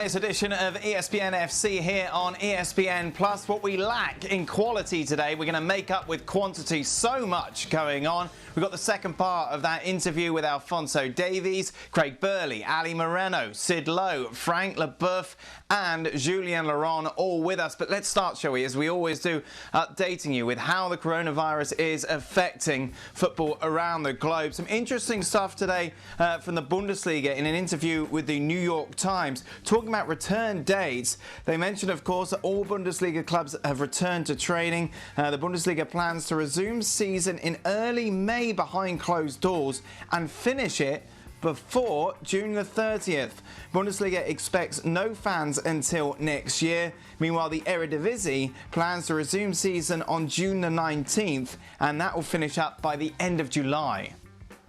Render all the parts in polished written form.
This edition of ESPN FC here on ESPN Plus. What we lack in quality today, we're going to make up with quantity. So much going on. We've got the second part of that interview with Alphonso Davies, Craig Burley, Ali Moreno, Sid Lowe, Frank Leboeuf and Julien Laurent all with us. But let's start, shall we, as we always do, updating you with how the coronavirus is affecting football around the globe. Some interesting stuff today from the Bundesliga in an interview with the New York Times, talking about return dates. They mentioned, of course, that all Bundesliga clubs have returned to training. The Bundesliga plans to resume season in early May behind closed doors and finish it before June the 30th. Bundesliga expects no fans until next year. Meanwhile, the Eredivisie plans to resume season on June the 19th, and that will finish up by the end of July.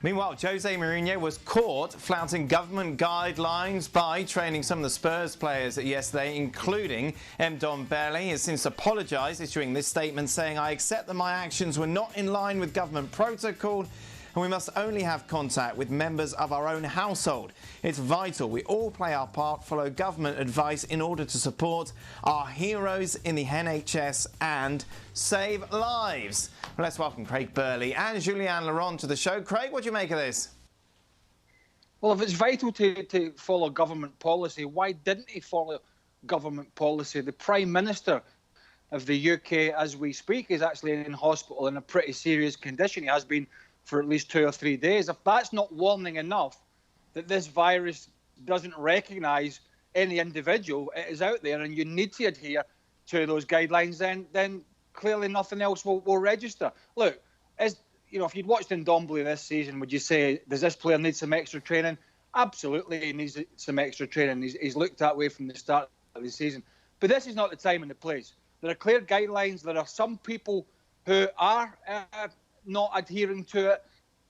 Meanwhile, Jose Mourinho was caught flouting government guidelines by training some of the Spurs players yesterday, including Burley. He has since apologised, issuing this statement saying, "I accept that my actions were not in line with government protocol, and we must only have contact with members of our own household. It's vital we all play our part, follow government advice in order to support our heroes in the NHS and save lives." Well, let's welcome Craig Burley and Julien Laurent to the show. Craig, what do you make of this? Well, if it's vital to follow government policy, why didn't he follow government policy? The Prime Minister of the UK, as we speak, is actually in hospital in a pretty serious condition. He has been for at least 2 or 3 days. If that's not warning enough that this virus doesn't recognise any individual, it is out there and you need to adhere to those guidelines, then clearly nothing else will register. Look, if you'd watched Ndombele this season, would you say, does this player need some extra training? Absolutely, he needs some extra training. He's looked that way from the start of the season. But this is not the time and the place. There are clear guidelines. There are some people who are not adhering to it,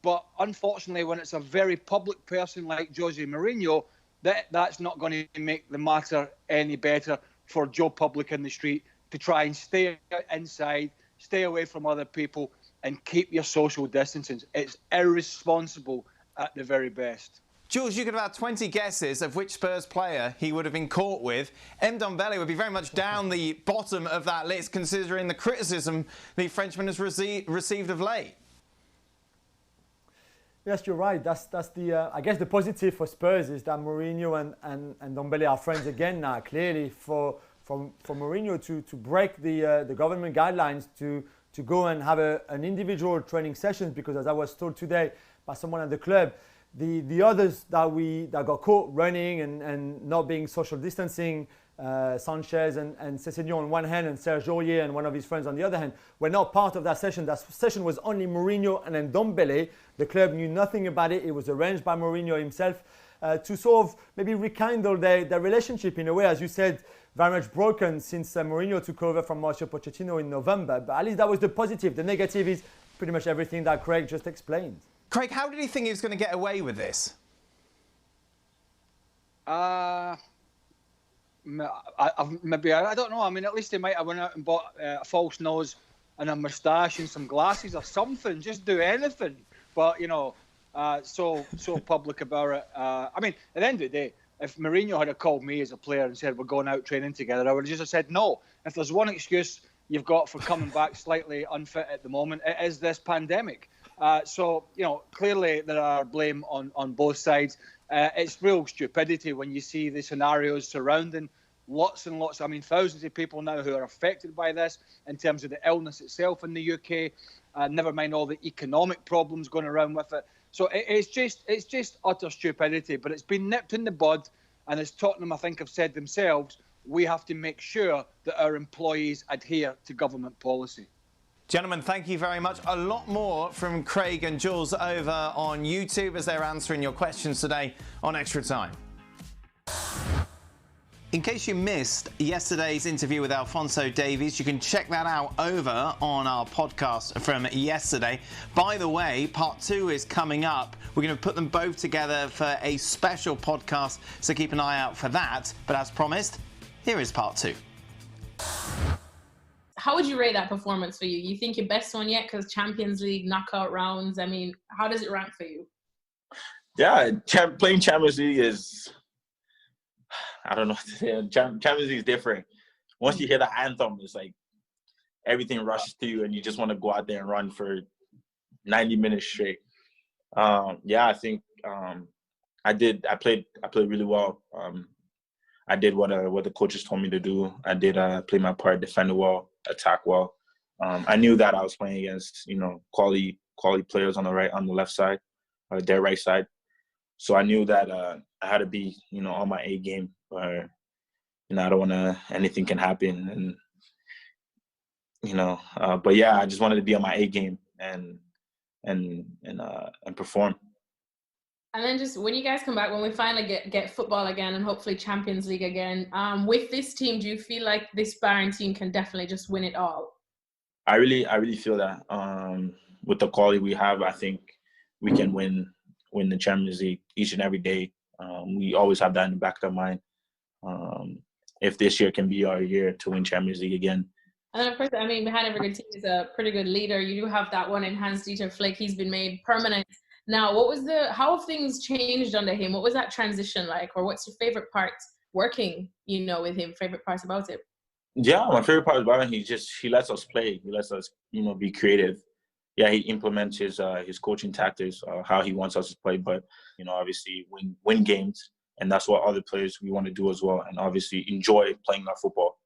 but unfortunately when it's a very public person like Jose Mourinho, that's not going to make the matter any better for Joe Public in the street to try and stay inside, stay away from other people and keep your social distancing. It's irresponsible at the very best. Jules, you could have had 20 guesses of which Spurs player he would have been caught with. Burley would be very much down the bottom of that list, considering the criticism the Frenchman has received of late. Yes, you're right. That's the I guess the positive for Spurs is that Mourinho and Ndombele are friends again now. Clearly, for Mourinho to break the government guidelines to go and have an individual training sessions, because as I was told today by someone at the club, the others that got caught running and not being social distancing, Sanchez and Cessignon on one hand and Serge Aurier and one of his friends on the other hand, were not part of that session. That session was only Mourinho and Ndombele. The club knew nothing about it. It was arranged by Mourinho himself to sort of maybe rekindle their relationship in a way, as you said, very much broken since Mourinho took over from Mauricio Pochettino in November. But at least that was the positive. The negative is pretty much everything that Craig just explained. Craig, how did he think he was going to get away with this? Maybe, I don't know. I mean, at least he might have went out and bought a false nose and a moustache and some glasses or something. Just do anything. But, so public about it. I mean, at the end of the day, if Mourinho had called me as a player and said, we're going out training together, I would have just said no. If there's one excuse you've got for coming back slightly unfit at the moment, it is this pandemic. So, clearly there are blame on both sides. It's real stupidity when you see the scenarios surrounding lots and lots, thousands of people now who are affected by this in terms of the illness itself in the UK, never mind all the economic problems going around with it. So it's just utter stupidity, but it's been nipped in the bud. And as Tottenham, I think, have said themselves, we have to make sure that our employees adhere to government policy. Gentlemen, thank you very much. A lot more from Craig and Jules over on YouTube as they're answering your questions today on Extra Time. In case you missed yesterday's interview with Alphonso Davies, you can check that out over on our podcast from yesterday. By the way, part 2 is coming up. We're going to put them both together for a special podcast, so keep an eye out for that. But as promised, here is part 2. How would you rate that performance for you? You think your best one yet? Because Champions League knockout rounds, how does it rank for you? Yeah, playing Champions League is I don't know what to say. Champions League is different. Once you hear the anthem, it's like everything rushes to you, and you just want to go out there and run for 90 minutes straight. I think I played really well. I did what the coaches told me to do. I did play my part, defend well, attack well. I knew that I was playing against quality players on the left side, or their right side. So I knew that I had to be on my A game, or I don't want to, anything can happen, and but yeah, I just wanted to be on my A game and perform. And then just when you guys come back, when we finally get football again and hopefully Champions League again, with this team, do you feel like this Bayern team can definitely just win it all? I really feel that with the quality we have, I think we can win the Champions League each and every day. We always have that in the back of our mind. If this year can be our year to win Champions League again. And then of course, I mean, behind every good team is a pretty good leader. You do have that one in Hans-Dieter Flick. He's been made permanent. Now, how have things changed under him? What was that transition like? Or what's your favorite part working, with him, favorite parts about it? Yeah, my favorite part about him, he lets us play. He lets us, be creative. Yeah, he implements his coaching tactics, how he wants us to play, but, obviously win games. And that's what other players we want to do as well. And obviously enjoy playing our football.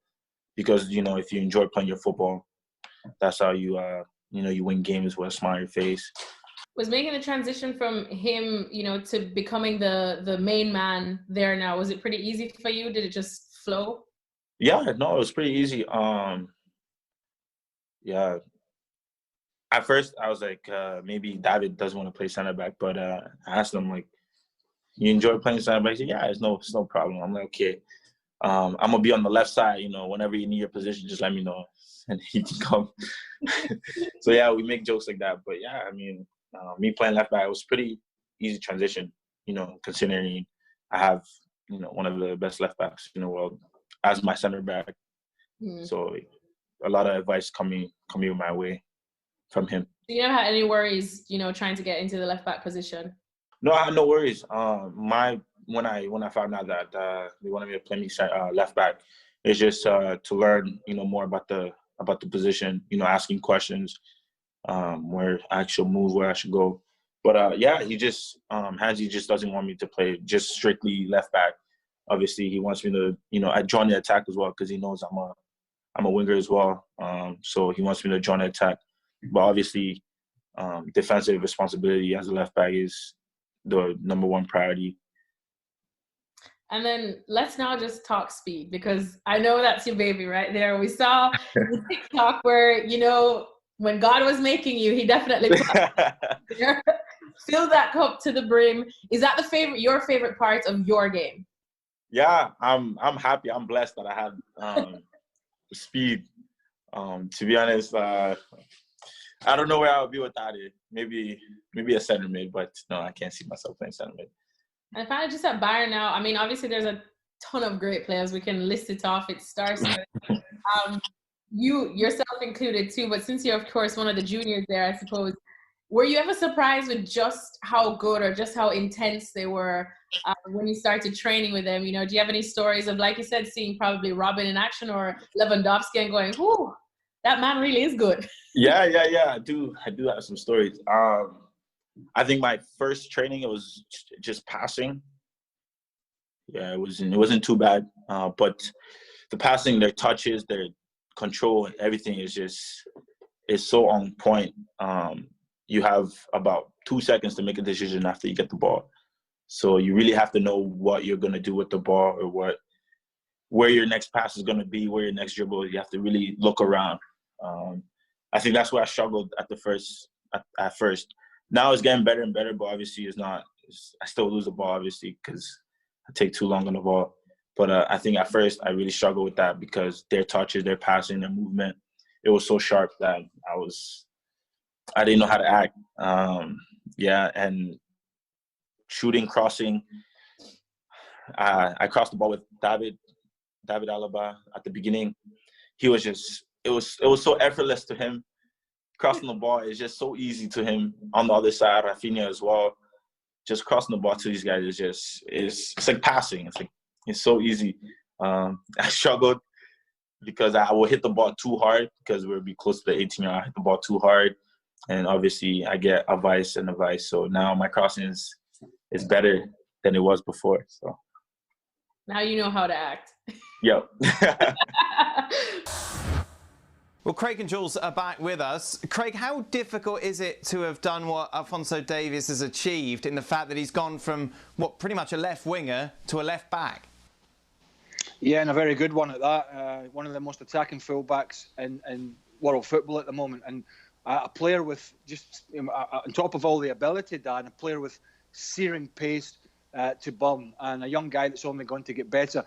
Because, if you enjoy playing your football, that's how you win games with a smile on your face. Was making the transition from him, to becoming the main man there now, was it pretty easy for you? Did it just flow? Yeah, no, it was pretty easy. Yeah. At first, I was like, maybe David doesn't want to play center back, but I asked him, like, you enjoy playing center back? He said, yeah, it's no problem. I'm like, okay. I'm gonna be on the left side. Whenever you need your position, just let me know, and he can come. So yeah, we make jokes like that. But yeah, I mean, me playing left back, it was pretty easy transition. Considering I have one of the best left backs in the world as my center back. So a lot of advice coming my way from him. You never had any worries, trying to get into the left back position? No, I had no worries. When I found out that they wanted me to play me left back, it's just to learn, more about the position. Asking questions, where I should move, where I should go. But yeah, he just Hansi just doesn't want me to play just strictly left back. Obviously, he wants me to, I join the attack as well because he knows I'm a winger as well. So he wants me to join the attack. But obviously, defensive responsibility as a left back is the number one priority. And then let's now just talk speed, because I know that's your baby right there. We saw the TikTok where, when God was making you, he definitely filled that cup to the brim. Is that your favorite part of your game? Yeah, I'm happy. I'm blessed that I have speed. To be honest, I don't know where I would be without it. Maybe a center mid, but no, I can't see myself playing center mid. And finally, just at Bayern now, I mean, obviously there's a ton of great players. We can list it off. It starts with you yourself included too. But since you're, of course, one of the juniors there, I suppose, were you ever surprised with just how good or just how intense they were when you started training with them? Do you have any stories of, like you said, seeing probably Robin in action or Lewandowski and going, "Whoo, that man really is good"? Yeah. I do have some stories. I think my first training, it was just passing. Yeah, it wasn't too bad. But the passing, their touches, their control, everything is so on point. You have about 2 seconds to make a decision after you get the ball. So you really have to know what you're gonna do with the ball, or where your next pass is gonna be, where your next dribble. You have to really look around. I think that's where I struggled at first. Now it's getting better and better, but obviously I still lose the ball, obviously, because I take too long on the ball. But I think at first I really struggled with that because their touches, their passing, their movement, it was so sharp that I didn't know how to act. And shooting, crossing. I crossed the ball with David Alaba at the beginning. He was it was so effortless to him. Crossing the ball is just so easy to him. On the other side, Rafinha as well. Just crossing the ball to these guys it's like passing. It's like It's so easy. I struggled because I would hit the ball too hard because we would be close to the 18-yard. I hit the ball too hard, and obviously I get a vice. So now my crossing is better than it was before. So now you know how to act. Yep. Well, Craig and Jules are back with us. Craig, how difficult is it to have done what Alphonso Davies has achieved in the fact that he's gone from what pretty much a left winger to a left back? Yeah, and a very good one at that. One of the most attacking fullbacks in world football at the moment, and a player with just on top of all the ability, Dan, a player with searing pace to burn, and a young guy that's only going to get better.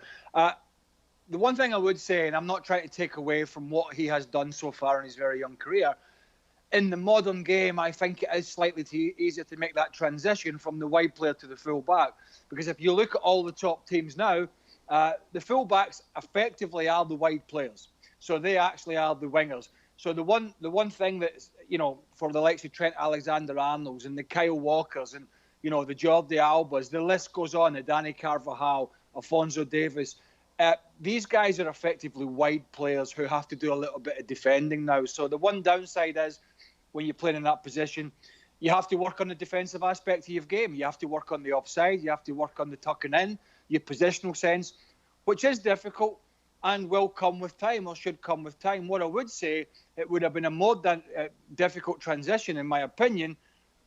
The one thing I would say, and I'm not trying to take away from what he has done so far in his very young career, in the modern game, I think it is slightly easier to make that transition from the wide player to the full back. Because if you look at all the top teams now, the full backs effectively are the wide players. So they actually are the wingers. So the one thing that, for the likes of Trent Alexander-Arnold's and the Kyle Walkers and, the Jordi Albas, the list goes on, the Danny Carvajal, Alphonso Davies. These guys are effectively wide players who have to do a little bit of defending now. So the one downside is when you're playing in that position, you have to work on the defensive aspect of your game. You have to work on the offside. You have to work on the tucking in, your positional sense, which is difficult and will come with time or should come with time. What I would say, it would have been a more difficult transition, in my opinion,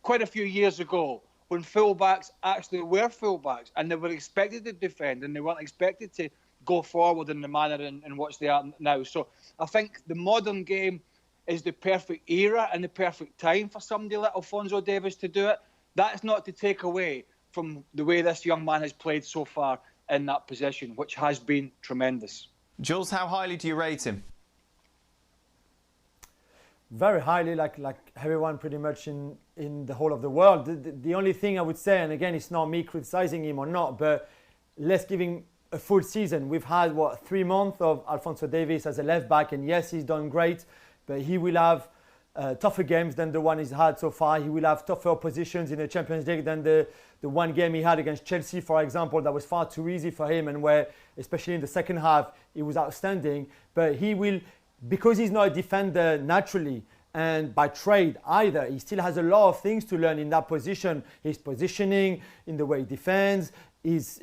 quite a few years ago when fullbacks actually were fullbacks and they were expected to defend and they weren't expected to go forward in the manner in which they are now. So I think the modern game is the perfect era and the perfect time for somebody like Alphonso Davies to do it. That's not to take away from the way this young man has played so far in that position, which has been tremendous. Jules, how highly do you rate him? Very highly, like everyone pretty much in the whole of the world. The only thing I would say, and again, it's not me criticizing him or not, but let's give him a full season. We've had 3 months of Alphonso Davies as a left back, and yes, he's done great, but he will have tougher games than the one he's had so far. He will have tougher positions in the Champions League than the one game he had against Chelsea, for example. That was far too easy for him, and where, especially in the second half, he was outstanding. But he will, because he's not a defender naturally and by trade either, he still has a lot of things to learn in that position. His positioning, in the way he defends, his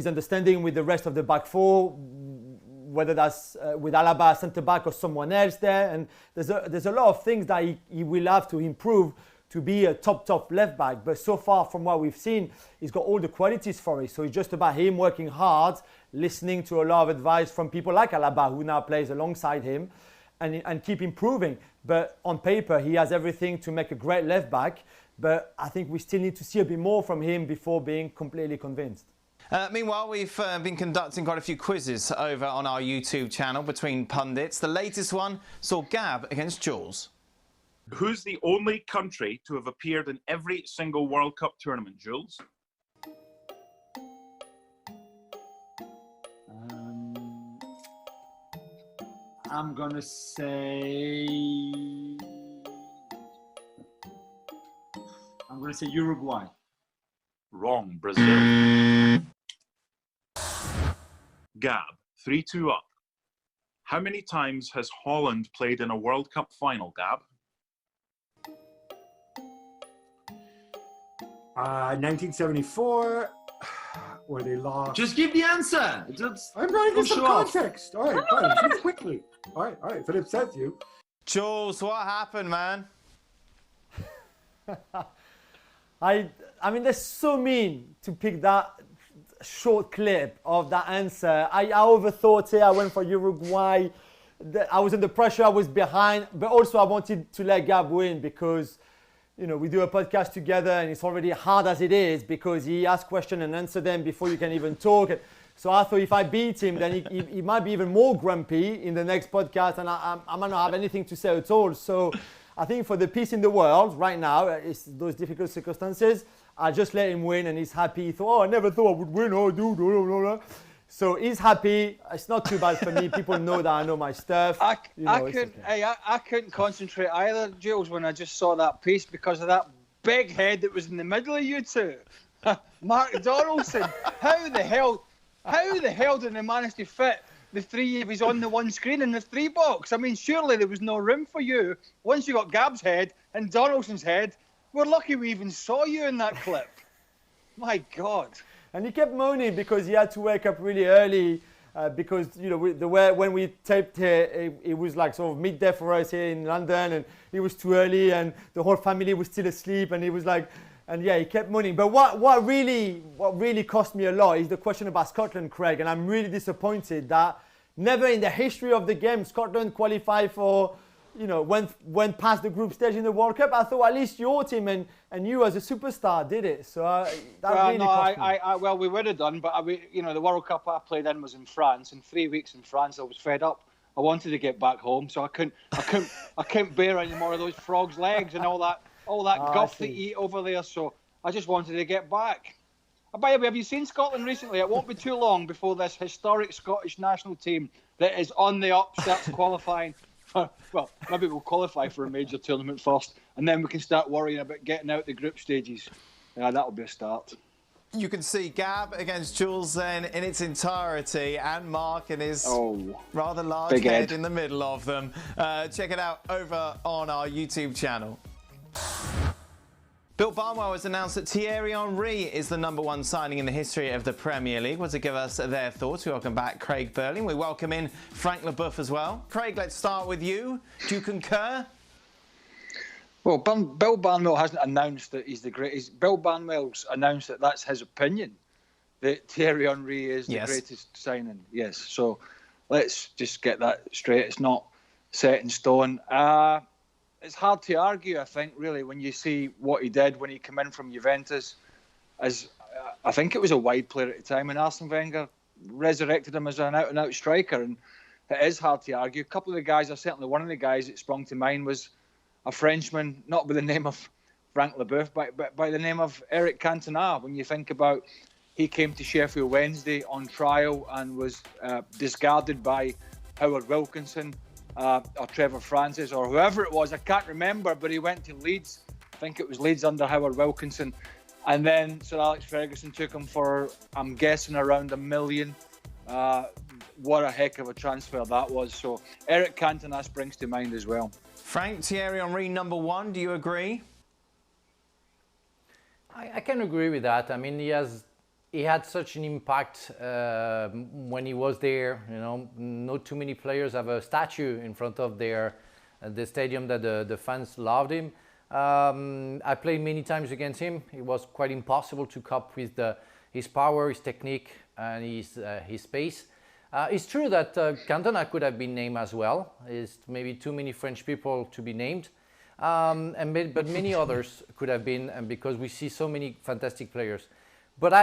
understanding with the rest of the back four, whether that's with Alaba centre back or someone else there. And there's a lot of things that he will have to improve to be a top left back. But so far from what we've seen, he's got all the qualities for it. So it's just about him working hard, listening to a lot of advice from people like Alaba, who now plays alongside him, and keep improving. But on paper, he has everything to make a great left back. But I think we still need to see a bit more from him before being completely convinced. Meanwhile, we've been conducting quite a few quizzes over on our YouTube channel between pundits. The latest one saw Gab against Jules. Who's the only country to have appeared in every single World Cup tournament, Jules? I'm going to say Uruguay. Wrong, Brazil. Gab, 3-2 up. How many times has Holland played in a World Cup final, Gab? 1974, where they lost. Just give the answer. I'm trying to get some context. All right, fine. Just quickly. All right. If it upsets you. Jules, what happened, man? I mean, they're so mean to pick that short clip of that answer. I overthought it. I went for Uruguay. I was under pressure. I was behind. But also, I wanted to let Gab win because, we do a podcast together and it's already hard as it is because he asks questions and answers them before you can even talk. So I thought if I beat him, then he might be even more grumpy in the next podcast and I might not have anything to say at all. So I think for the peace in the world right now, it's those difficult circumstances, I just let him win and he's happy. He thought, I never thought I would win. Oh, dude. So he's happy. It's not too bad for me. People know that I know my stuff. I couldn't concentrate either, Jules, when I just saw that piece because of that big head that was in the middle of you two. Mark Donaldson. How the hell How the hell did they manage to fit the three of us on the one screen in the 3 box? I mean, surely there was no room for you. Once you got Gab's head and Donaldson's head, we're lucky we even saw you in that clip. My God. And he kept moaning because he had to wake up really early because, you know, when we taped here, it was like sort of midday for us here in London, and it was too early and the whole family was still asleep, and he was like, and yeah, he kept moaning. But what really cost me a lot is the question about Scotland, Craig, and I'm really disappointed that never in the history of the game Scotland qualified for, you know, went past the group stage in the World Cup. I thought at least your team and you as a superstar did it. So well, we would have done, but you know, the World Cup I played in was in France. In 3 weeks in France, I was fed up. I wanted to get back home, so I couldn't bear any more of those frogs' legs and all that guff that you eat over there. So I just wanted to get back. By the way, have you seen Scotland recently? It won't be too long before this historic Scottish national team that is on the up starts qualifying. Well, maybe we'll qualify for a major tournament first, and then we can start worrying about getting out the group stages. That'll be a start. You can see Gab against Jules then in its entirety, and Mark and his rather large head in the middle of them. Check it out over on our YouTube channel. Bill Barnwell has announced that Thierry Henry is the #1 signing in the history of the Premier League. Well, to give us their thoughts, we welcome back Craig Burley. We welcome in Frank Leboeuf as well. Craig, let's start with you. Do you concur? Well, Bill Barnwell hasn't announced that he's the greatest. Bill Barnwell's announced that that's his opinion, that Thierry Henry is the greatest signing. Yes, so let's just get that straight. It's not set in stone. It's hard to argue, I think, really, when you see what he did when he came in from Juventus. As I think it was a wide player at the time, and Arsene Wenger resurrected him as an out-and-out striker. And it is hard to argue. A couple of the guys, or certainly one of the guys that sprung to mind was a Frenchman, not by the name of Frank Leboeuf, but by the name of Eric Cantona. When you think about, he came to Sheffield Wednesday on trial and was discarded by Howard Wilkinson. Or Trevor Francis, or whoever it was, I can't remember, but he went to Leeds. I think it was Leeds under Howard Wilkinson. And then Sir Alex Ferguson took him for, I'm guessing, around $1 million. What a heck of a transfer that was. So Eric Cantona springs to mind as well. Frank, Thierry Henry, #1, do you agree? I can agree with that. I mean, he had such an impact when he was there. You know, not too many players have a statue in front of the stadium that the fans loved him. I played many times against him. It was quite impossible to cope with his power, his technique, and his pace. It's true that Cantona could have been named as well. It's maybe too many French people to be named. But many others could have been, and because we see so many fantastic players. But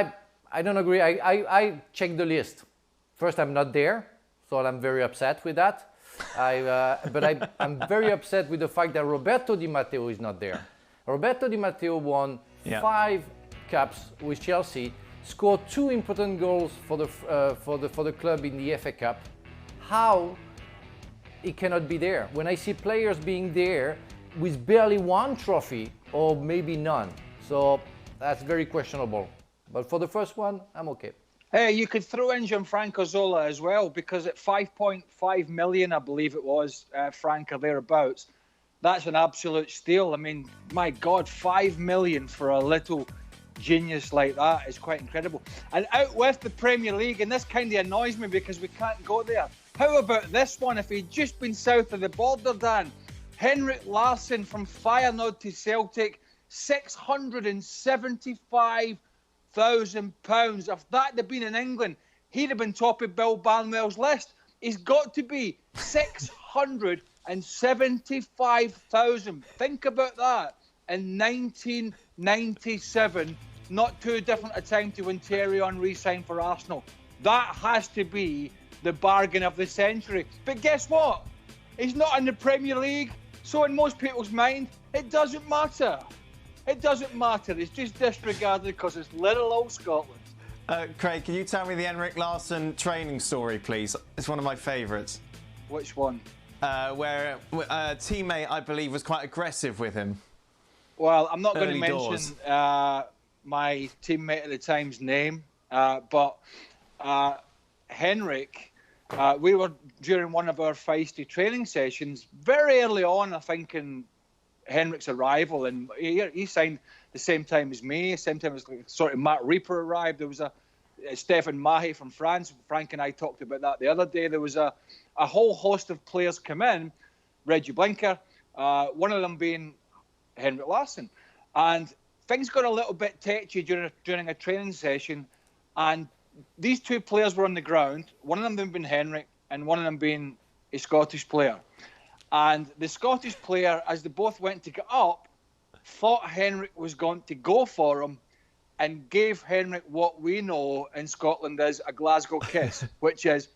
I don't agree. I checked the list. First, I'm not there, so I'm very upset with that. I'm very upset with the fact that Roberto Di Matteo is not there. Roberto Di Matteo won 5 cups with Chelsea, scored 2 important goals for the club in the FA Cup. How he cannot be there? When I see players being there with barely 1 trophy or maybe none, so that's very questionable. But for the first one, I'm okay. Hey, you could throw in Gianfranco Zola as well, because at 5.5 million, I believe it was, Frank, or thereabouts, that's an absolute steal. I mean, my God, 5 million for a little genius like that is quite incredible. And out with the Premier League, and this kind of annoys me because we can't go there. How about this one? If he'd just been south of the border, Dan. Henrik Larsson from Feyenoord to Celtic, £675,000. If that had been in England, he'd have been top of Bill Barnwell's list. He's got to be 675,000. Think about that. In 1997, not too different a time to when Thierry Henry signed for Arsenal. That has to be the bargain of the century. But guess what? He's not in the Premier League. So in most people's mind, it doesn't matter. It doesn't matter. It's just disregarded because it's little old Scotland. Craig, can you tell me the Henrik Larsson training story, please? It's one of my favourites. Which one? Where a teammate, I believe, was quite aggressive with him. Well, I'm not going to mention my teammate at the time's name, but Henrik, we were during one of our feisty training sessions very early on, I think, in Henrik's arrival, and he signed the same time as me, same time as sort of Matt Reaper arrived. There was a Stefan Mahe from France. Frank and I talked about that the other day. There was a whole host of players come in, Reggie Blinker, one of them being Henrik Larsson. And things got a little bit touchy during a training session, and these two players were on the ground, one of them being Henrik and one of them being a Scottish player. And the Scottish player, as they both went to get up, thought Henrik was going to go for him and gave Henrik what we know in Scotland as a Glasgow kiss, which is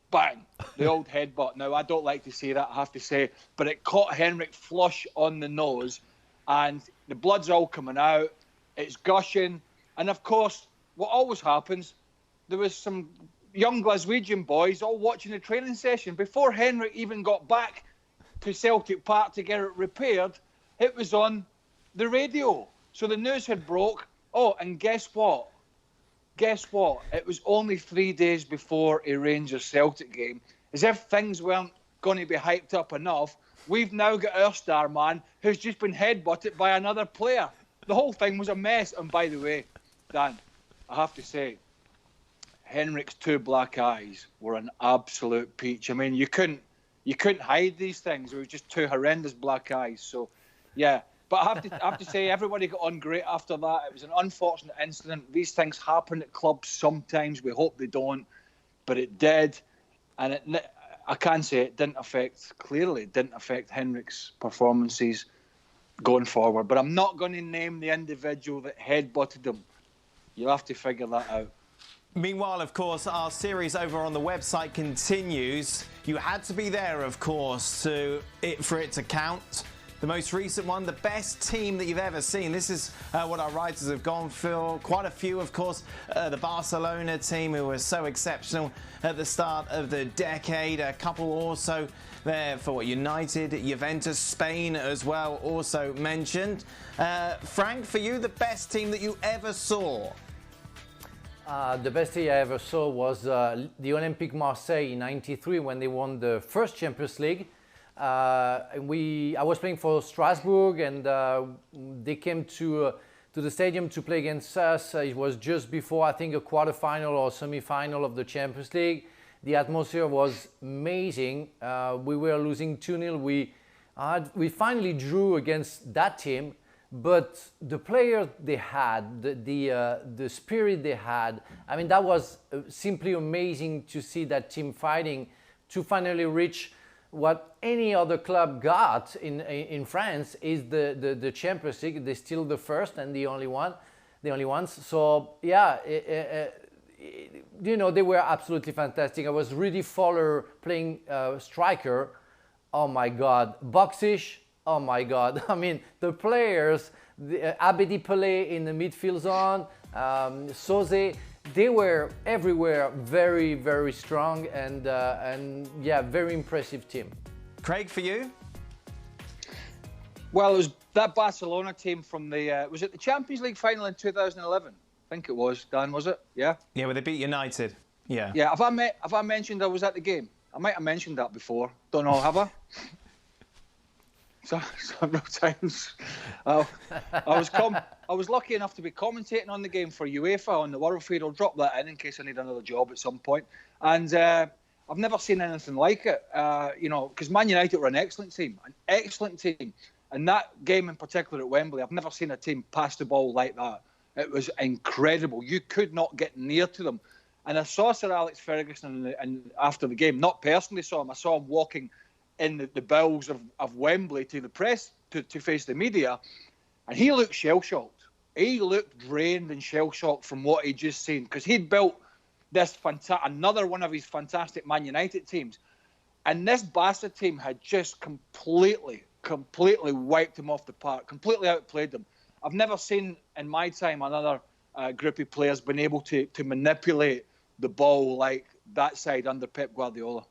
bang, the old headbutt. Now, I don't like to say that, I have to say, but it caught Henrik flush on the nose, and the blood's all coming out, it's gushing, and of course, what always happens, there was some young Glaswegian boys all watching the training session. Before Henrik even got back to Celtic Park to get it repaired, it was on the radio. So the news had broke. Oh, and guess what? Guess what? It was only 3 days before a Rangers-Celtic game. As if things weren't going to be hyped up enough, we've now got our star man who's just been headbutted by another player. The whole thing was a mess. And by the way, Dan, I have to say, Henrik's two black eyes were an absolute peach. I mean, you couldn't hide these things. It was just two horrendous black eyes. So, yeah. But I have to say, everybody got on great after that. It was an unfortunate incident. These things happen at clubs sometimes. We hope they don't, but it did. And I can say it didn't affect Henrik's performances going forward. But I'm not going to name the individual that headbutted him. You'll have to figure that out. Meanwhile, of course, our series over on the website continues. You had to be there, of course, for it to count. The most recent one, the best team that you've ever seen. This is what our writers have gone for. Quite a few, of course. The Barcelona team, who was so exceptional at the start of the decade. A couple also there for United, Juventus, Spain as well, also mentioned. Frank, for you, the best team that you ever saw? The best thing I ever saw was the Olympique Marseille in '93 when they won the first Champions League. I was playing for Strasbourg, and they came to the stadium to play against us. It was just before, I think, a quarterfinal or semi-final of the Champions League. The atmosphere was amazing. We were losing 2-0. We finally drew against that team. But the players they had, the spirit they had, I mean, that was simply amazing to see that team fighting to finally reach what any other club got in France is the Champions League. They're still the first and the only ones. So yeah, they were absolutely fantastic. I was Rudy Fowler playing striker. Oh my God, Boxish. Oh my God! I mean, the players, Abedi Pelé in the midfield zone, Soze, they were everywhere, very, very strong, and yeah, very impressive team. Craig, for you? Well, it was that Barcelona team from was it the Champions League final in 2011? I think it was. Dan, was it? Yeah. Yeah, where they beat United. Yeah. Yeah. Have I mentioned I was at the game? I might have mentioned that before. Don't know. Have I? Several times. I was lucky enough to be commentating on the game for UEFA on the World Feed. I'll drop that in case I need another job at some point. And I've never seen anything like it. Because Man United were an excellent team. And that game in particular at Wembley, I've never seen a team pass the ball like that. It was incredible. You could not get near to them. And I saw Sir Alex Ferguson and after the game, not personally saw him, I saw him walking in the bowels of Wembley to the press to face the media, and he looked shell-shocked. He looked drained and shell-shocked from what he'd just seen, because he'd built this another one of his fantastic Man United teams, and this Barca team had just completely wiped him off the park, completely outplayed them. I've never seen in my time another group of players been able to manipulate the ball like that side under Pep Guardiola.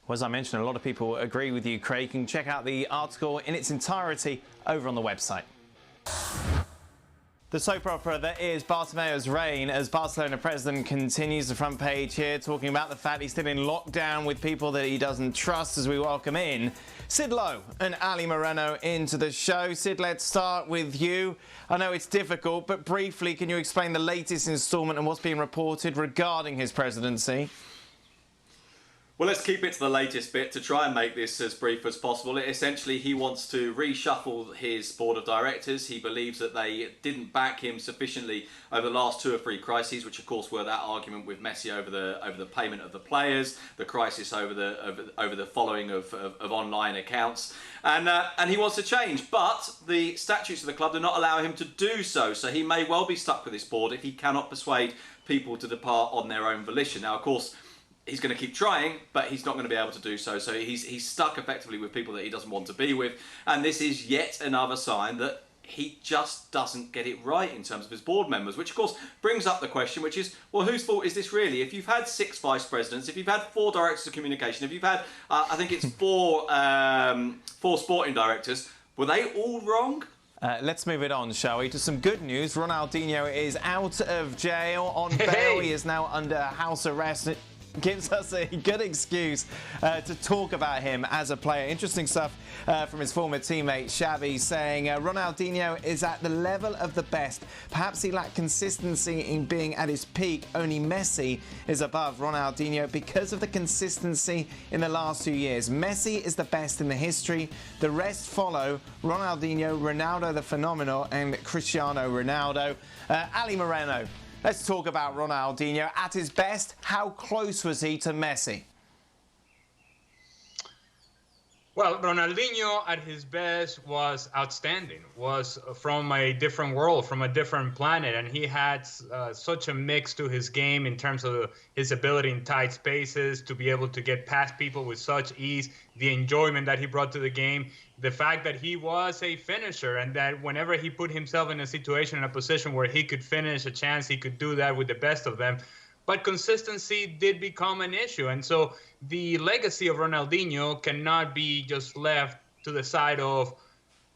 Well, as I mentioned, a lot of people agree with you, Craig. You can check out the article in its entirety over on the website. The soap opera that is Bartomeu's reign as Barcelona president continues. The front page here talking about the fact he's still in lockdown with people that he doesn't trust, as we welcome in Sid Lowe and Ali Moreno into the show. Sid, let's start with you. I know it's difficult, but briefly, can you explain the latest instalment and what's being reported regarding his presidency? Well, let's keep it to the latest bit to try and make this as brief as possible. Essentially, he wants to reshuffle his board of directors. He believes that they didn't back him sufficiently over the last 2 or 3 crises, which of course were that argument with Messi over the payment of the players, the crisis over the following of online accounts, and he wants to change. But the statutes of the club do not allow him to do so. So he may well be stuck with this board if he cannot persuade people to depart on their own volition. Now, of course, he's going to keep trying, but he's not going to be able to do so. So he's stuck effectively with people that he doesn't want to be with. And this is yet another sign that he just doesn't get it right in terms of his board members, which of course brings up the question, which is, well, whose fault is this really? If you've had 6 vice presidents, if you've had 4 directors of communication, if you've had, I think it's 4 sporting directors, were they all wrong? Let's move it on, shall we, to some good news. Ronaldinho is out of jail on bail. He is now under house arrest. It gives us a good excuse to talk about him as a player. Interesting stuff from his former teammate Xavi, saying Ronaldinho is at the level of the best. Perhaps he lacked consistency in being at his peak. Only Messi is above Ronaldinho because of the consistency in the last 2 years. Messi is the best in the history. The rest follow: Ronaldinho, Ronaldo the phenomenal, and Cristiano Ronaldo. Ali Moreno, let's talk about Ronaldinho. At his best, how close was he to Messi? Well, Ronaldinho at his best was outstanding, was from a different world, from a different planet, and he had such a mix to his game in terms of his ability in tight spaces, to be able to get past people with such ease, the enjoyment that he brought to the game, the fact that he was a finisher, and that whenever he put himself in a situation, in a position where he could finish a chance, he could do that with the best of them. But consistency did become an issue. And so the legacy of Ronaldinho cannot be just left to the side of,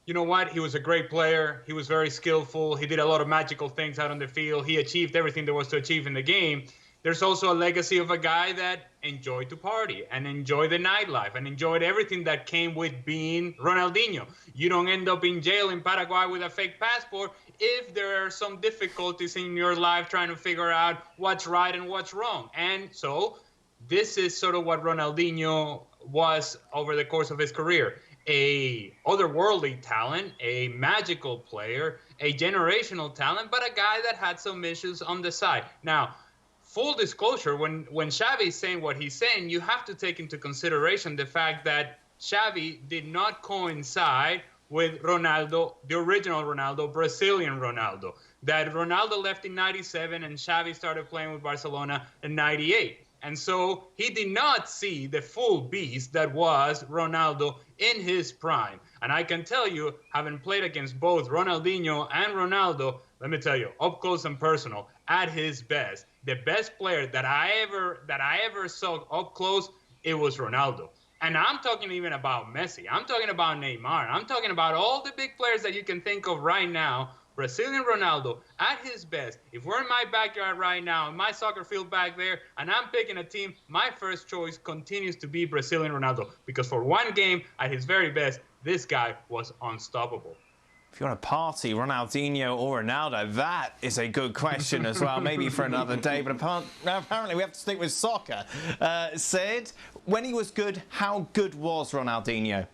you know what, he was a great player, he was very skillful, he did a lot of magical things out on the field, he achieved everything there was to achieve in the game. There's also a legacy of a guy that enjoyed to party and enjoyed the nightlife and enjoyed everything that came with being Ronaldinho. You don't end up in jail in Paraguay with a fake passport if there are some difficulties in your life trying to figure out what's right and what's wrong. And so this is sort of what Ronaldinho was over the course of his career. A otherworldly talent, a magical player, a generational talent, but a guy that had some issues on the side. Now, full disclosure, when Xavi is saying what he's saying, you have to take into consideration the fact that Xavi did not coincide with Ronaldo, the original Ronaldo, Brazilian Ronaldo. That Ronaldo left in '97 and Xavi started playing with Barcelona in '98. And so he did not see the full beast that was Ronaldo in his prime. And I can tell you, having played against both Ronaldinho and Ronaldo, let me tell you, up close and personal, at his best, the best player that I ever saw up close, it was Ronaldo. And I'm talking even about Messi. I'm talking about Neymar. I'm talking about all the big players that you can think of right now. Brazilian Ronaldo at his best. If we're in my backyard right now, in my soccer field back there, and I'm picking a team, my first choice continues to be Brazilian Ronaldo. Because for one game, at his very best, this guy was unstoppable. If you want to party, Ronaldinho or Ronaldo, that is a good question as well, maybe for another day. But apparently we have to stick with soccer. Sid, when he was good, how good was Ronaldinho?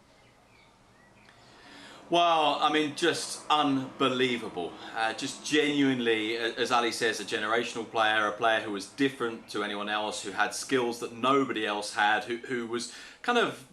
Well, I mean, just unbelievable. Just genuinely, as Ali says, a generational player, a player who was different to anyone else, who had skills that nobody else had, who was kind of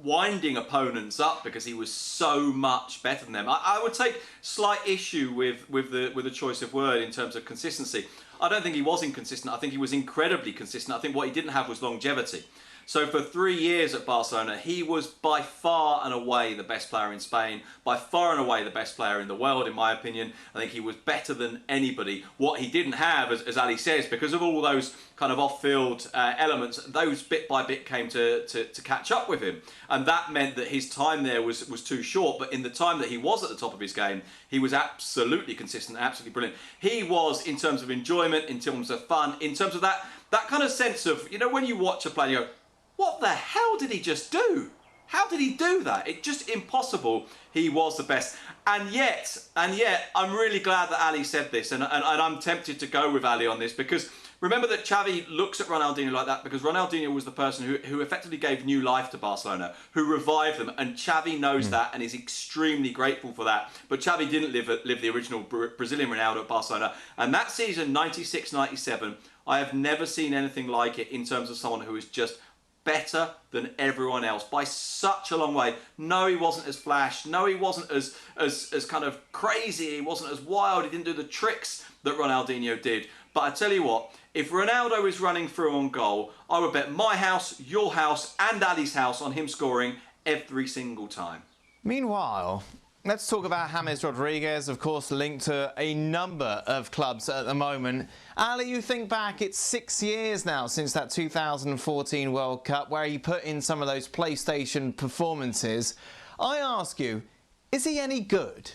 winding opponents up because he was so much better than them. I would take slight issue with the choice of word in terms of consistency. I don't think he was inconsistent. I think he was incredibly consistent. I think what he didn't have was longevity. So for 3 years at Barcelona, he was by far and away the best player in Spain, by far and away the best player in the world, in my opinion. I think he was better than anybody. What he didn't have, as Ali says, because of all those kind of off-field elements, those bit by bit came to catch up with him. And that meant that his time there was too short. But in the time that he was at the top of his game, he was absolutely consistent, absolutely brilliant. He was, in terms of enjoyment, in terms of fun, in terms of that kind of sense of, you know, when you watch a player, you go, what the hell did he just do? How did he do that? It's just impossible. He was the best. And yet, I'm really glad that Ali said this, and I'm tempted to go with Ali on this, because remember that Xavi looks at Ronaldinho like that because Ronaldinho was the person who effectively gave new life to Barcelona, who revived them, and Xavi knows that and is extremely grateful for that. But Xavi didn't live the original Brazilian Ronaldo at Barcelona. And that season, 96-97, I have never seen anything like it in terms of someone who is just better than everyone else by such a long way. No, he wasn't as flash. No, he wasn't as kind of crazy. He wasn't as wild. He didn't do the tricks that Ronaldinho did. But I tell you what, if Ronaldo is running through on goal, I would bet my house, your house, and Ali's house on him scoring every single time. Meanwhile, let's talk about James Rodriguez, of course, linked to a number of clubs at the moment. Ali, you think back, it's 6 years now since that 2014 World Cup where he put in some of those PlayStation performances. I ask you, is he any good?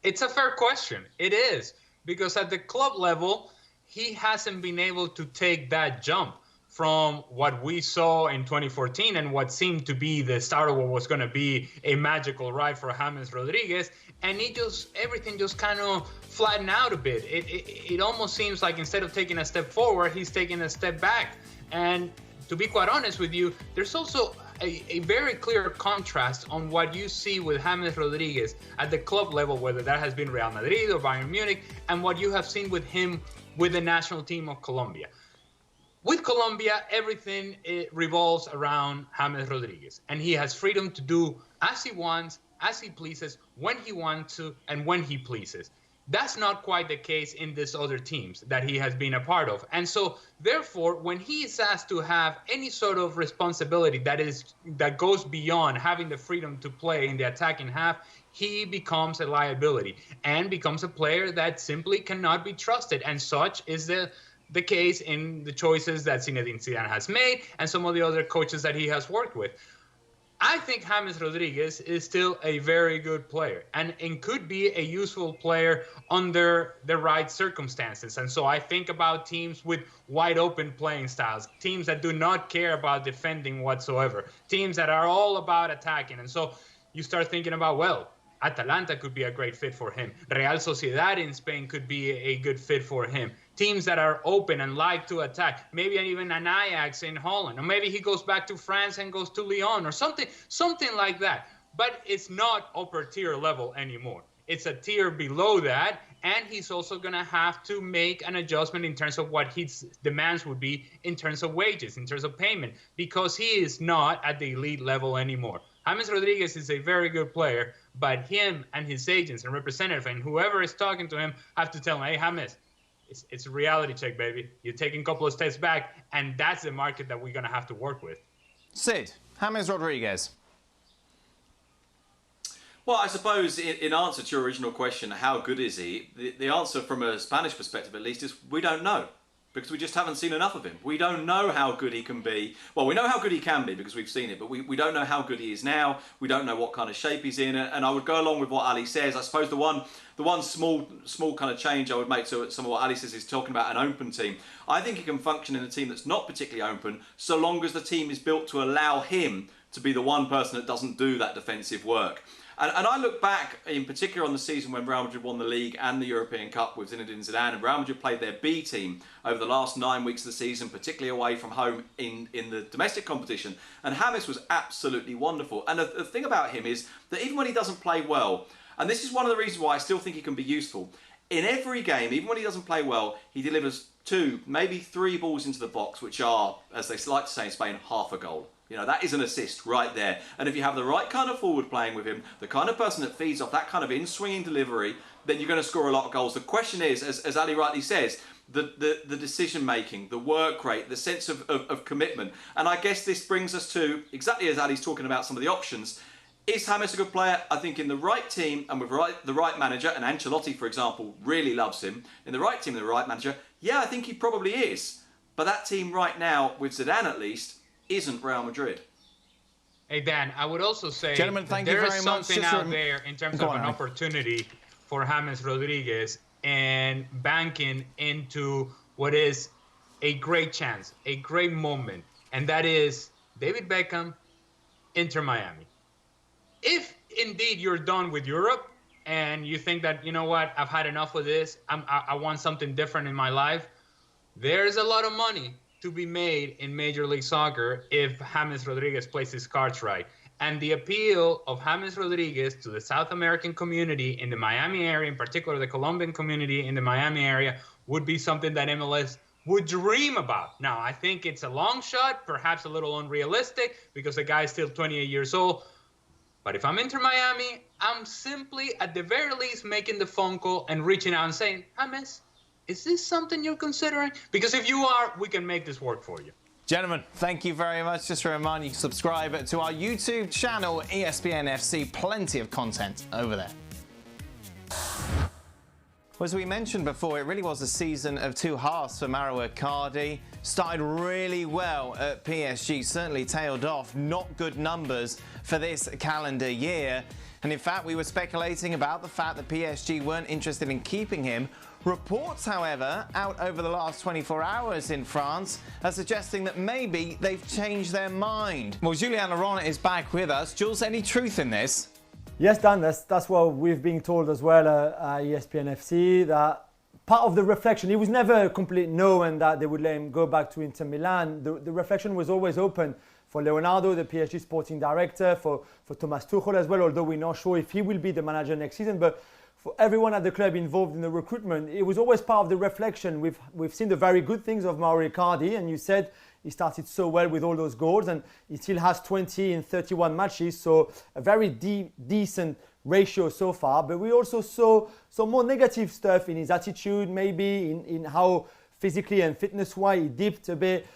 It's a fair question. It is. Because at the club level, he hasn't been able to take that jump from what we saw in 2014 and what seemed to be the start of what was going to be a magical ride for James Rodriguez. And everything just kind of flattened out a bit. It almost seems like instead of taking a step forward, he's taking a step back. And to be quite honest with you, there's also a very clear contrast on what you see with James Rodriguez at the club level, whether that has been Real Madrid or Bayern Munich, and what you have seen with him with the national team of Colombia. With Colombia, everything revolves around James Rodriguez, and he has freedom to do as he wants, as he pleases, when he wants to, and when he pleases. That's not quite the case in these other teams that he has been a part of. And so, therefore, when he is asked to have any sort of responsibility that goes beyond having the freedom to play in the attacking half, he becomes a liability and becomes a player that simply cannot be trusted. And such is the case in the choices that Zinedine Zidane has made and some of the other coaches that he has worked with. I think James Rodriguez is still a very good player and could be a useful player under the right circumstances. And so I think about teams with wide open playing styles, teams that do not care about defending whatsoever, teams that are all about attacking. And so you start thinking about, well, Atalanta could be a great fit for him. Real Sociedad in Spain could be a good fit for him. Teams that are open and like to attack. Maybe even an Ajax in Holland. Or maybe he goes back to France and goes to Lyon or something like that. But it's not upper tier level anymore. It's a tier below that. And he's also going to have to make an adjustment in terms of what his demands would be in terms of wages, in terms of payment, because he is not at the elite level anymore. James Rodriguez is a very good player, but him and his agents and representative and whoever is talking to him have to tell him, hey, James, it's a reality check, baby. You're taking a couple of steps back, and that's the market that we're going to have to work with. Sid, James Rodriguez. Well, I suppose in answer to your original question, how good is he? The answer from a Spanish perspective, at least, is we don't know. Because we just haven't seen enough of him. We don't know how good he can be. Well, we know how good he can be because we've seen it, but we don't know how good he is now. We don't know what kind of shape he's in. And I would go along with what Ali says. I suppose the one small kind of change I would make to some of what Ali says is talking about an open team. I think he can function in a team that's not particularly open, so long as the team is built to allow him to be the one person that doesn't do that defensive work. And I look back, in particular, on the season when Real Madrid won the League and the European Cup with Zinedine Zidane, and Real Madrid played their B team over the last 9 weeks of the season, particularly away from home in the domestic competition. And James was absolutely wonderful. And the thing about him is that even when he doesn't play well, and this is one of the reasons why I still think he can be useful, in every game, even when he doesn't play well, he delivers 2, maybe 3 balls into the box, which are, as they like to say in Spain, half a goal. You know, that is an assist right there. And if you have the right kind of forward playing with him, the kind of person that feeds off that kind of in-swinging delivery, then you're going to score a lot of goals. The question is, as Ali rightly says, the decision making, the work rate, the sense of commitment. And I guess this brings us to exactly as Ali's talking about some of the options. Is James a good player? I think in the right team and with the right manager, and Ancelotti, for example, really loves him. In the right team and the right manager, yeah, I think he probably is. But that team right now, with Zidane at least, isn't Real Madrid. Hey, Dan, I would also say Gentlemen, thank you there very is much. something out there in terms of an Harry. opportunity for James Rodriguez and banking into what is a great chance, a great moment, and that is David Beckham, Inter Miami. If indeed you're done with Europe and you think that, you know what, I've had enough of this, I want something different in my life, there's a lot of money to be made in Major League Soccer if James Rodriguez plays his cards right. And the appeal of James Rodriguez to the South American community in the Miami area, in particular the Colombian community in the Miami area, would be something that MLS would dream about. Now, I think it's a long shot, perhaps a little unrealistic, because the guy is still 28 years old. But if I'm Inter Miami, I'm simply, at the very least, making the phone call and reaching out and saying, James, is this something you're considering? Because if you are, we can make this work for you. Gentlemen, thank you very much. Just a reminder, you can subscribe to our YouTube channel, ESPN FC. Plenty of content over there. As we mentioned before, it really was a season of two halves for Mauro Icardi. Started really well at PSG, certainly tailed off. Not good numbers for this calendar year. And in fact, we were speculating about the fact that PSG weren't interested in keeping him. Reports, however, out over the last 24 hours in France are suggesting that maybe they've changed their mind. Well, Julien Laurent is back with us. Jules, any truth in this? Yes, Dan, that's what we've been told as well at ESPN FC, that part of the reflection, it was never a complete no and that they would let him go back to Inter Milan. The reflection was always open for Leonardo, the PSG sporting director, for Thomas Tuchel as well, although we're not sure if he will be the manager next season. But for everyone at the club involved in the recruitment, it was always part of the reflection. We've seen the very good things of Mauro Icardi, and you said he started so well with all those goals, and he still has 20 in 31 matches, so a very decent ratio so far. But we also saw some more negative stuff in his attitude, maybe in how physically and fitness-wise he dipped a bit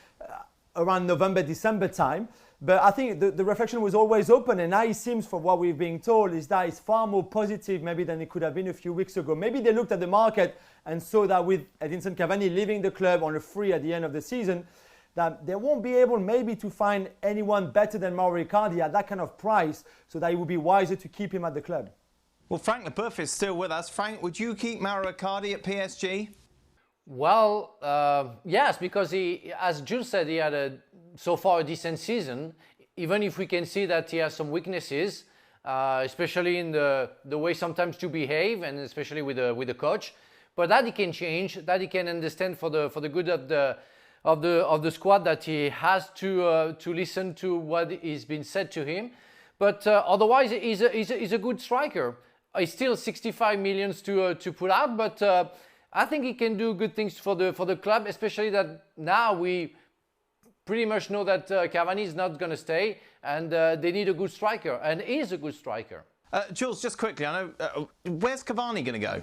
around November, December time. But I think the reflection was always open, and now it seems, from what we've been told, is that it's far more positive maybe than it could have been a few weeks ago. Maybe they looked at the market and saw that with Edinson Cavani leaving the club on a free at the end of the season, that they won't be able maybe to find anyone better than Mauro Icardi at that kind of price, so that it would be wiser to keep him at the club. Well, Frank Leboeuf is still with us. Frank, would you keep Mauro Icardi at PSG? Well, yes, because he, as Jules said, he had so far a decent season, even if we can see that he has some weaknesses, especially in the way sometimes to behave, and especially with the coach. But that he can change, that he can understand for the good of the squad, that he has to listen to what is being said to him. But otherwise, he's a good striker. He's still 65 million to put out, but I think he can do good things for the club, especially that now we pretty much know that Cavani is not going to stay, and they need a good striker, and he is a good striker. Jules, just quickly, I know, where's Cavani going to go?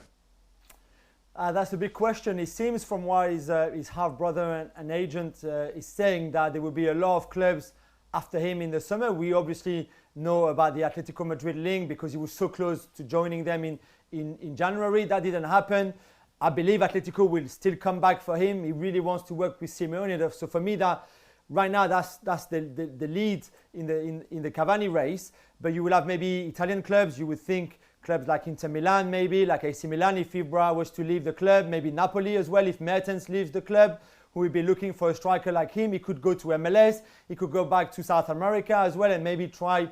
That's a big question. It seems from what his half-brother and agent is saying, that there will be a lot of clubs after him in the summer. We obviously know about the Atletico Madrid link because he was so close to joining them in January. That didn't happen. I believe Atletico will still come back for him. He really wants to work with Simeone. So for me, that right now that's the lead in the Cavani race. But you will have maybe Italian clubs. You would think clubs like Inter Milan, maybe like AC Milan if Ibra was to leave the club. Maybe Napoli as well if Mertens leaves the club, who will be looking for a striker like him. He could go to MLS. He could go back to South America as well and maybe try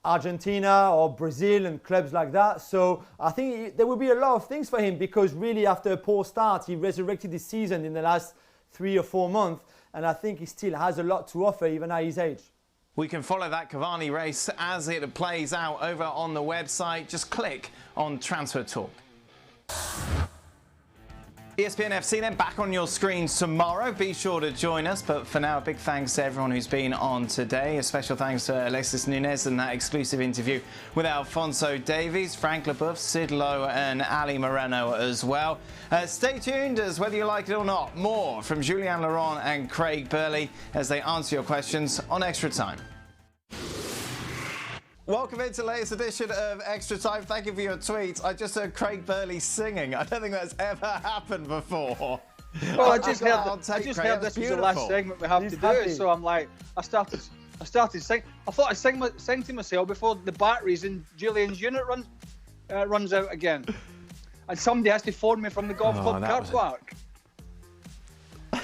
Argentina or Brazil and clubs like that. So I think there will be a lot of things for him, because really after a poor start, he resurrected his season in the last 3 or 4 months, and I think he still has a lot to offer even at his age. We can follow that Cavani race as it plays out over on the website. Just click on Transfer Talk. ESPN FC then back on your screens tomorrow. Be sure to join us. But for now, a big thanks to everyone who's been on today. A special thanks to Alexis Nunez and that exclusive interview with Alphonso Davies, Frank Leboeuf, Sid Lowe and Ali Moreno as well. Stay tuned, as whether you like it or not, more from Julien Laurent and Craig Burley as they answer your questions on Extra Time. Welcome into the latest edition of Extra Time. Thank you for your tweets. I just heard Craig Burley singing. I don't think that's ever happened before. Well, I just heard this was the last segment we have to do, so I'm like, I started singing. I thought I'd sing to myself before the batteries in Julian's unit runs out again. And somebody has to phone me from the golf club car park.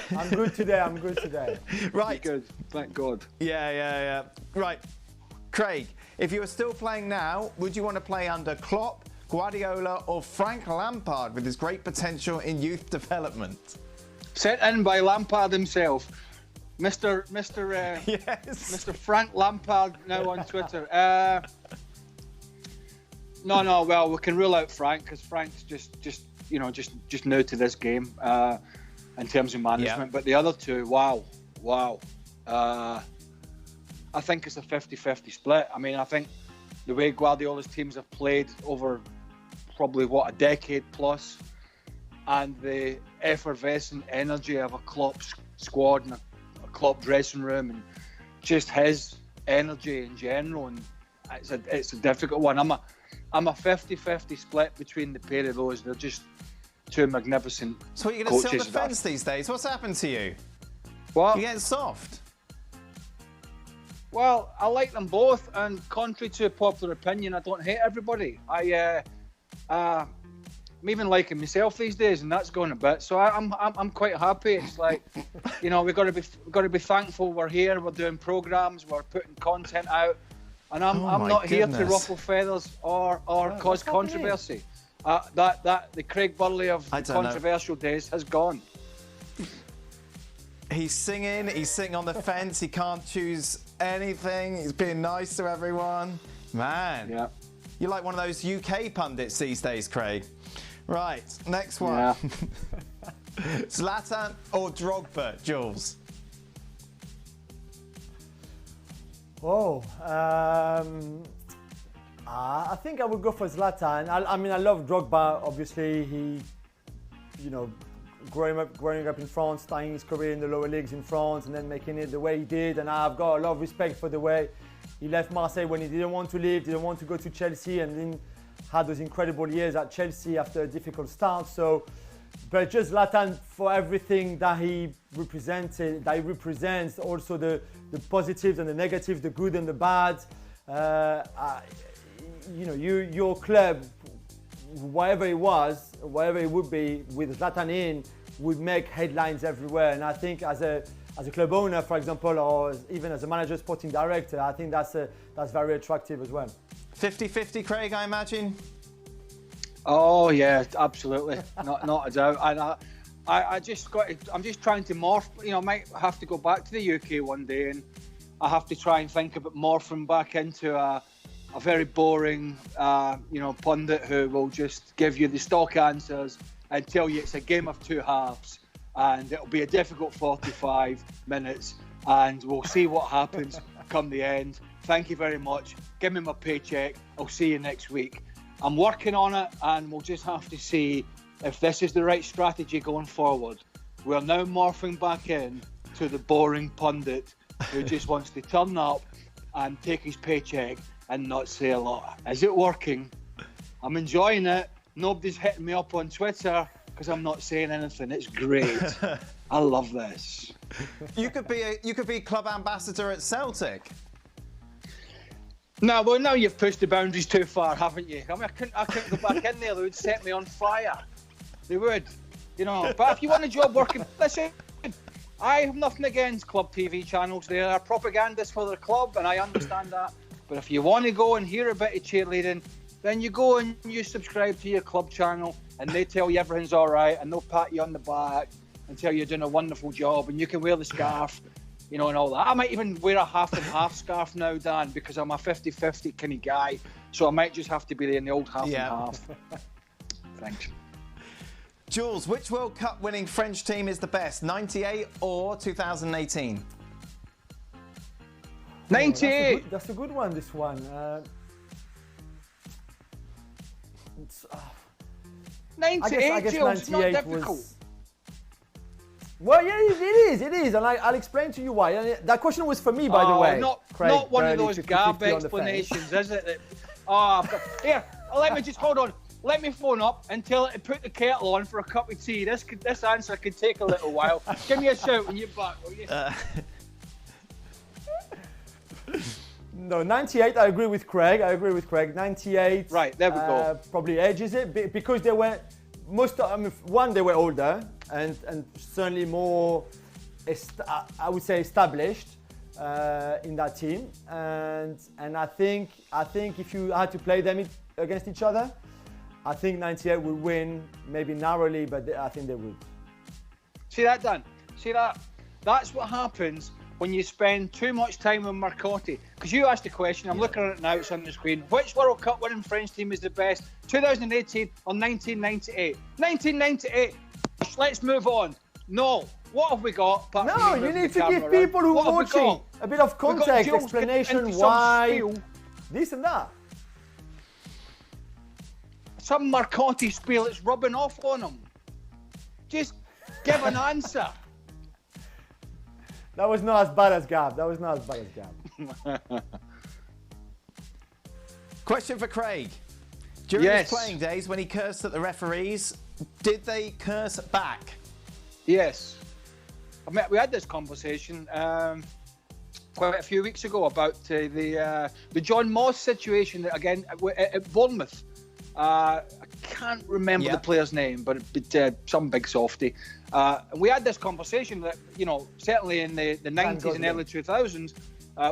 I'm good today. Right. Good, thank God. Yeah. Right. Craig, if you were still playing now, would you want to play under Klopp, Guardiola or Frank Lampard with his great potential in youth development? Sent in by Lampard himself. Mr. Yes. Mr. Frank Lampard now on Twitter. No. Well, we can rule out Frank because Frank's just new to this game in terms of management. Yeah. But the other two, wow. I think it's a 50-50 split. I mean, I think the way Guardiola's teams have played over probably a decade plus, and the effervescent energy of a Klopp squad and a Klopp dressing room, and just his energy in general, and it's a difficult one. I'm a 50-50 split between the pair of those. They're just two magnificent coaches. So you're going to sit on the fence these days? What's happened to you? What? You're getting soft. Well, I like them both, and contrary to popular opinion, I don't hate everybody. I'm even liking myself these days, and that's going a bit. So I'm quite happy. It's like, we've got to be thankful we're here. We're doing programs. We're putting content out, and I'm not here to ruffle feathers or cause controversy. The Craig Burley of controversial days has gone. He's sitting on the fence. He can't choose anything. He's being nice to everyone. Man. Yeah. You're like one of those UK pundits these days, Craig. Right, next one. Yeah. Zlatan or Drogba, Jules? I think I would go for Zlatan. I mean, I love Drogba. Obviously, he, growing up in France, starting his career in the lower leagues in France, and then making it the way he did. And I've got a lot of respect for the way he left Marseille when he didn't want to leave, didn't want to go to Chelsea, and then had those incredible years at Chelsea after a difficult start. So, but just Zlatan for everything that he represents, also the positives and the negatives, the good and the bad. Your club, whatever it was, whatever it would be, with Zlatan in, would make headlines everywhere. And I think as a club owner, for example, or even as a manager, sporting director, I think that's very attractive as well. 50-50, Craig, I imagine? Oh yeah, absolutely, not a doubt. And I'm just trying to morph. I might have to go back to the UK one day, and I have to try and think about morphing back into a very boring, pundit who will just give you the stock answers and tell you it's a game of two halves and it'll be a difficult 45 minutes and we'll see what happens come the end. Thank you very much. Give me my paycheck. I'll see you next week. I'm working on it, and we'll just have to see if this is the right strategy going forward. We're now morphing back in to the boring pundit who just wants to turn up and take his paycheck and not say a lot. Is it working? I'm enjoying it. Nobody's hitting me up on Twitter because I'm not saying anything. It's great. I love this. You could be club ambassador at Celtic. No, well, now you've pushed the boundaries too far, haven't you? I mean, I couldn't go back in there. They would set me on fire. They would, But if you want a job working, listen, I have nothing against club TV channels. They are propagandists for their club, and I understand that. But if you want to go and hear a bit of cheerleading, then you go and you subscribe to your club channel, and they tell you everything's all right, and they'll pat you on the back and tell you you're doing a wonderful job, and you can wear the scarf. And all that. I might even wear a half and half scarf now, Dan, because I'm a 50-50 kind of guy. So I might just have to be in the old half and half. Thanks. Jules, which World Cup winning French team is the best, 98 or 2018? 98. That's a good one, this one. 98, I guess Jules, it's not 98 difficult. was... Well, yeah, it is. And I'll explain to you why. And that question was for me, by the way. Not Craig, one of Burley, those 50-50 gab on the explanations, is it? Here, let me just, hold on. Let me phone up and tell it to put the kettle on for a cup of tea. This answer could take a little while. Give me a shout when you're back, will you? No, 98, I agree with Craig. 98. Right, there we go. Probably edges it because they were, they were older and certainly more, I would say, established in that team. And I think if you had to play them against each other, I think 98 would win, maybe narrowly, but I think they would. See that, Dan? See that? That's what happens when you spend too much time on Marcotti. Because you asked the question, I'm looking at it now, it's on the screen. Which World Cup winning French team is the best, 2018 or 1998? 1998. Let's move on. No. What have we got? No, you need to give people who are watching a bit of context, explanation why, this and that. Some Marcotti spiel that's rubbing off on him. Just give an answer. That was not as bad as Gab. Question for Craig. During his playing days, when he cursed at the referees, did they curse back? Yes. We had this conversation quite a few weeks ago about the John Moss situation again at Bournemouth. I can't remember the player's name, but some big softy. And we had this conversation that, certainly in the 90s and early 2000s,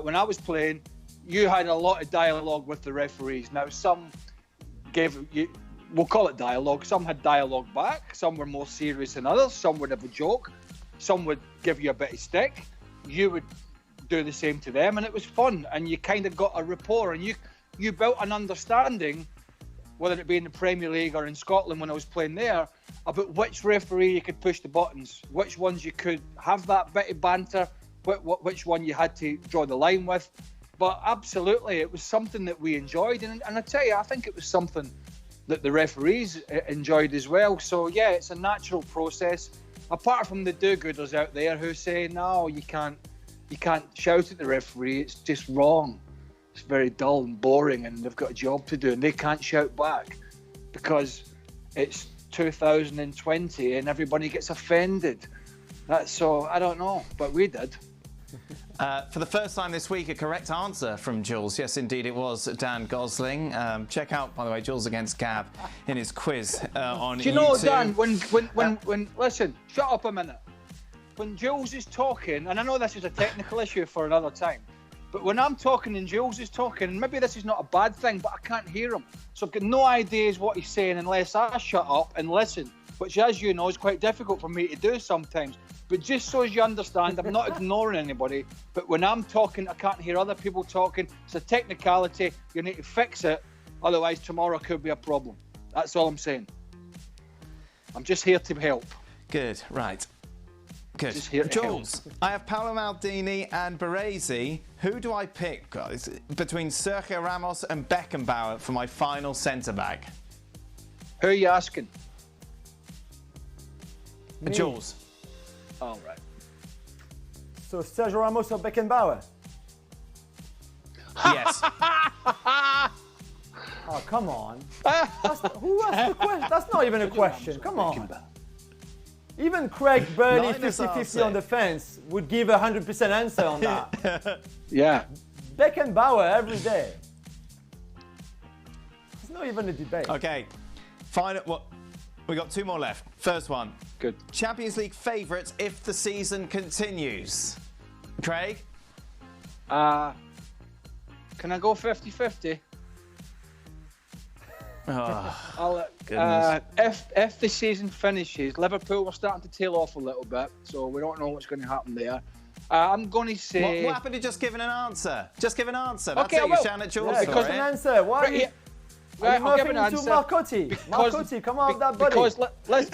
when I was playing, you had a lot of dialogue with the referees. Now, some we'll call it dialogue. Some had dialogue back. Some were more serious than others. Some would have a joke. Some would give you a bit of stick. You would do the same to them, and it was fun. And you kind of got a rapport, and you built an understanding, whether it be in the Premier League or in Scotland when I was playing there, about which referee you could push the buttons, which ones you could have that bit of banter, which one you had to draw the line with. But absolutely, it was something that we enjoyed. And I tell you, I think it was something that the referees enjoyed as well. So, yeah, it's a natural process. Apart from the do-gooders out there who say, no, you can't shout at the referee, it's just wrong. It's very dull and boring and they've got a job to do and they can't shout back because it's 2020 and everybody gets offended. So I don't know, but we did. For the first time this week, a correct answer from Jules. Yes, indeed, it was Dan Gosling. Check out, by the way, Jules against Gab in his quiz on YouTube. Do you know, Dan, when listen, shut up a minute. When Jules is talking, and I know this is a technical issue for another time, but when I'm talking and Jules is talking, and maybe this is not a bad thing, but I can't hear him. So I've got no idea what he's saying unless I shut up and listen, which, as you know, is quite difficult for me to do sometimes. But just so as you understand, I'm not ignoring anybody, but when I'm talking, I can't hear other people talking. It's a technicality. You need to fix it. Otherwise, tomorrow could be a problem. That's all I'm saying. I'm just here to help. Good, right. Good. Just here to Jules, help. I have Paolo Maldini and Baresi. Who do I pick, guys, between Sergio Ramos and Beckenbauer for my final centre-back? Who are you asking? Jules. All right. So Sergio Ramos or Beckenbauer? Yes. Oh, come on. Who asked the question? That's not even a question. Come on. Even Craig Burley, 50-50 on the fence, would give a 100% answer on that. Yeah. Beckenbauer every day. It's not even a debate. Okay. Final. Well, we got two more left. First one. Good. Champions League favourites if the season continues. Craig? Can I go 50-50? Oh, if the season finishes, Liverpool were starting to tail off a little bit, so we don't know what's going to happen there. I'm going to say... What happened to just giving an answer? Just give an answer. Okay, That's it. You're shouting at Jules. Yeah, because an answer. Why? Right, I'll give nothing an to answer. Marcotti. Marcotti, come on, that body. Because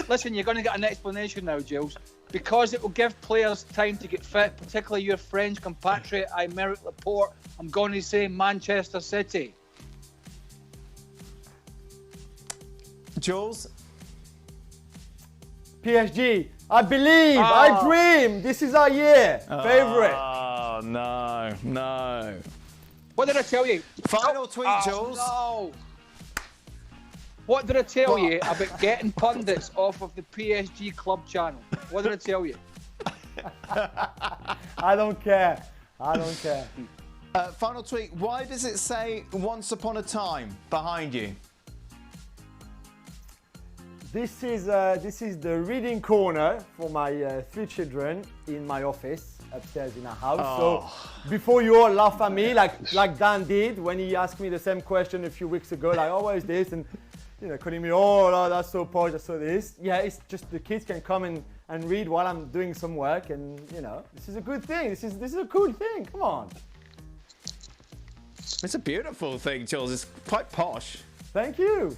listen, you're going to get an explanation now, Jules. Because it will give players time to get fit, particularly your French compatriot, Aymeric Laporte. I'm going to say Manchester City. Jules? PSG. I believe. I dream. This is our year. Favorite. Oh, no. What did I tell you? Final tweet, Jules. No. What did I tell you about getting pundits off of the PSG club channel? What did I tell you? I don't care. Final tweet. Why does it say "Once upon a time" behind you? This is the reading corner for my 3 children in my office upstairs in our house. So before you all laugh at me like Dan did when he asked me the same question a few weeks ago, like, oh, what is this? And calling me, oh, that's so posh, that's so this. Yeah, it's just the kids can come and read while I'm doing some work, and this is a good thing. This is a cool thing. Come on. It's a beautiful thing, Jules. It's quite posh. Thank you.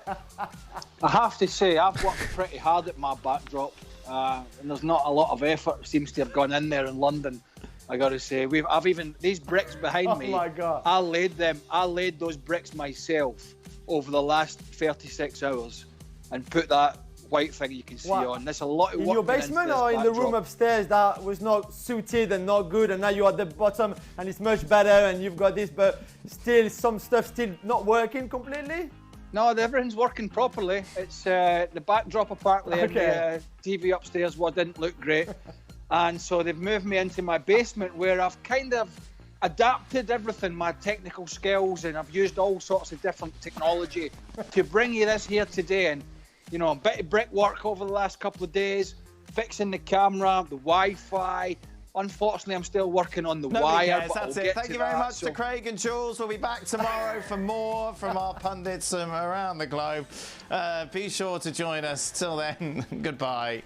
I have to say, I've worked pretty hard at my backdrop, and there's not a lot of effort seems to have gone in there in London. I got to say, I've even these bricks behind me. Oh my God! I laid those bricks myself over the last 36 hours, and put that white thing you can see on. There's a lot of work in your basement or in the room upstairs that was not suited and not good, and now you're at the bottom and it's much better, and you've got this, but still some stuff still not working completely. No, everything's working properly. It's the backdrop apparently and the TV upstairs didn't look great. And so they've moved me into my basement where I've kind of adapted everything, my technical skills, and I've used all sorts of different technology to bring you this here today. And, a bit of brickwork over the last couple of days, fixing the camera, the Wi-Fi. Unfortunately, I'm still working on the wire. But That's it. Thank you very much to Craig and Jules. We'll be back tomorrow for more from our pundits around the globe. Be sure to join us. Till then, goodbye.